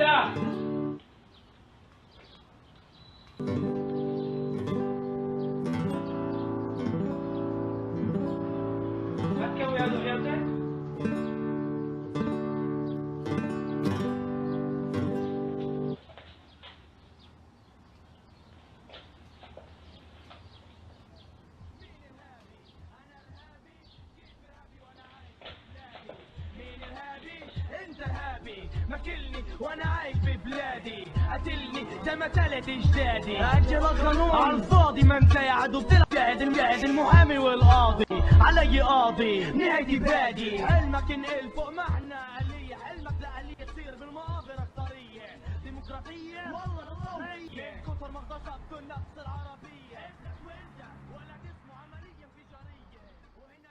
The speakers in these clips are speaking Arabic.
انت. هتكوي هذا حياتك؟ ماكلني وانا عايش في بلادي، قتلني زي ما تلت اجدادي، اجل القانون على الفاضي. ما انت يا عدو بتلعب المجاهد المحامي والقاضي، علي قاضي نهايتي بادي. علمك انقل فوق معنى آلية، علمك لآلية تصير بالمقابر اختارية ديمقراطية والله غير كثر ما اغتصبت النفس العربية. ولا تسمع عملية انفجارية وهنا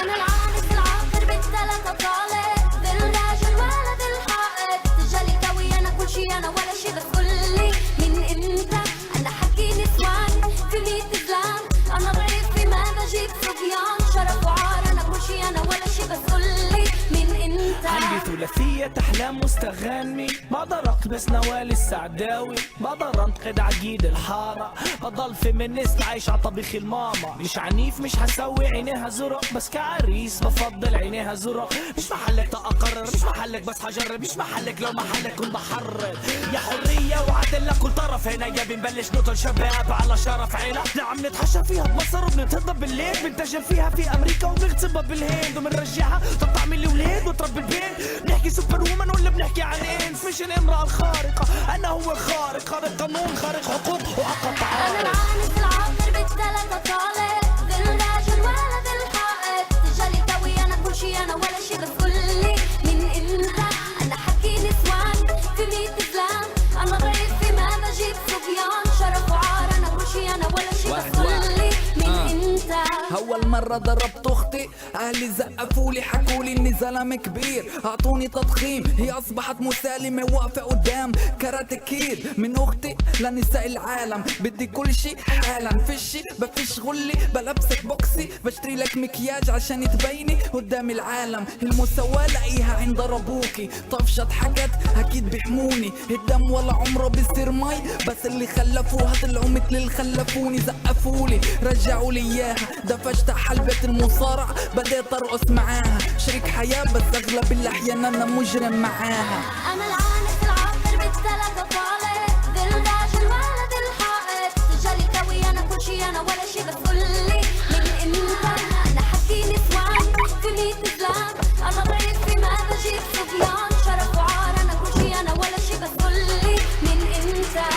أنا العانس العاقر بالثلاثة طالع، ذي الراجل ولا ذي الحائط، تجالي كوي أنا كل شي أنا ولا شي. بس قولي من إمتى أنا حكي نسوان في 100 زلام؟ أنا ضعيف في ماذا جيت صبيان، شرف وعار أنا كل شي أنا ولا شي. بس قولي من إمتى. عندي ثلاثية أحلام مستغني، بقدر أقبس نوال السعداوي، بقدر أنتقد عقيد الحارة، بضل فيمينيست عايش على طبيخ الماما. مش عنيف مش هسوي عينيها زرق، بس كعريس بفضل عينيها زرق. مش محلك تأقرر، مش محلك بس هجرب، مش محلك لو محلك كنت بحرر. يا حرية وعدل لكل طرف، هنا يا بنبلش نقتل شباب على شرف عيلة. نعم نتحشى فيها بمصر وبنتهضب بالليل، بنتاجر فيها في أمريكا وبنغتصبها بالهند، وبنرجعها تطعم لي ولاد وتربي البيت. نحكي سوبر وومن ولا بنحكي عن انس؟ مش الامرأة الخارقة، أنا هو الخارق، خارق قانون خارق حقوق وحق تعارض. أنا العانس العاقر بالثلاثة طالع، ذي الراجل ولا ذي الحائط، تجالي كوي أنا كل شي أنا ولا شي. بس قولي من إمتى أنا حكي نسوان في 100 زلام؟ أنا ضعيف في ماذا جيت صبيان، شرف وعار أنا كل شي أنا ولا شي. بس قولي من إمتى. أول مرة ضربت أختي أهلي زقفولي حكولي إني زلمة كبير، أعطوني تضخيم هي أصبحت مسالمة واقفة قدام كاراتكير. من أختي لنساء العالم بدي كل شي حالا، فشي بفش غلي بلبسك بوكسي، بشتري لك مكياج عشان تبيني قدام العالم. المساواة لاقيها عند ربوكي، طفشت حكت أكيد بيحموني. الدم ولا عمره بيصير مي، بس اللي خلفوها طلعوا مثل اللي خلفوني. زقفولي رجعوا لي إياها، دفشت حلبة المصارع بديت أرقص معاها. شريك حياة بس أغلب الأحيان أنا مجرم معاها. أنا العانس العاقر بالثلاثة طالع، ذي الراجل ولا ذي الحائط، تجالي كوي أنا كل شي أنا ولا شي. بس قولي من إمتى أنا حكي نسوان في 100 زلام؟ أنا ضعيف في ماذا جيت صبيان، شرف وعار أنا كل شي أنا ولا شي. بس قولي من إمتى.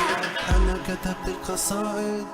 أنا كتبت القصائد